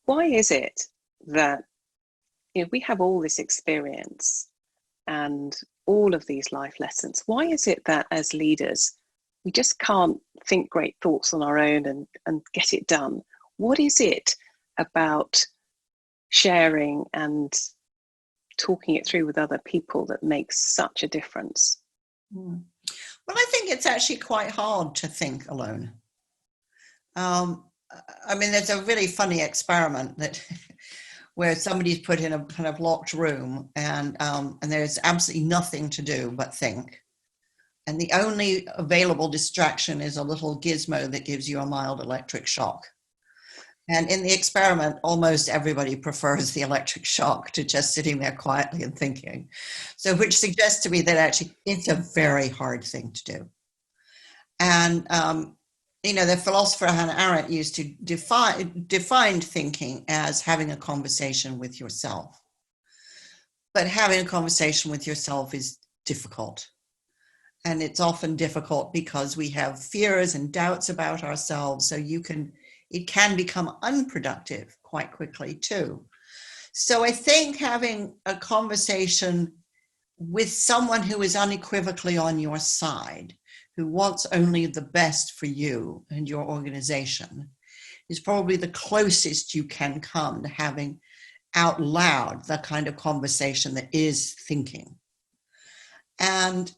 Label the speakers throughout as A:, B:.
A: Why is it that we have all this experience and all of these life lessons? Why is it that as leaders we just can't think great thoughts on our own and get it done? What is it about sharing and talking it through with other people that makes such a difference?
B: Well, I think it's actually quite hard to think alone. I mean, there's a really funny experiment that where somebody's put in a kind of locked room and there's absolutely nothing to do but think. And the only available distraction is a little gizmo that gives you a mild electric shock. And in the experiment, almost everybody prefers the electric shock to just sitting there quietly and thinking. So, which suggests to me that actually it's a very hard thing to do. And, the philosopher Hannah Arendt used to define thinking as having a conversation with yourself. But having a conversation with yourself is difficult. And it's often difficult because we have fears and doubts about ourselves. So it can become unproductive quite quickly too. So I think having a conversation with someone who is unequivocally on your side, who wants only the best for you and your organization, is probably the closest you can come to having out loud the kind of conversation that is thinking. And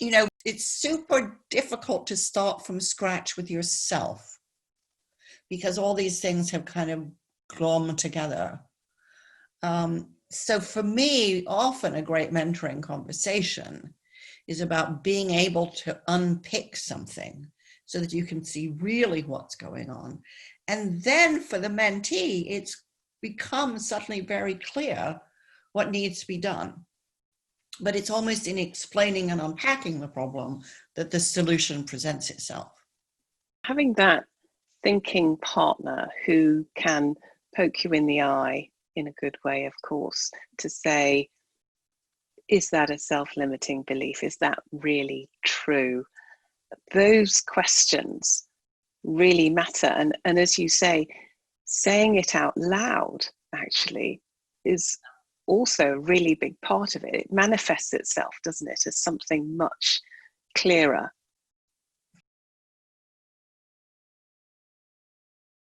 B: it's super difficult to start from scratch with yourself because all these things have kind of glommed together. So for me, often a great mentoring conversation is about being able to unpick something so that you can see really what's going on. And then for the mentee, it's become suddenly very clear what needs to be done. But it's almost in explaining and unpacking the problem that the solution presents itself.
A: Having that thinking partner who can poke you in the eye in a good way, of course, to say, is that a self-limiting belief? Is that really true? Those questions really matter. And as you say, saying it out loud actually is also a really big part of it. It manifests itself, doesn't it, as something much clearer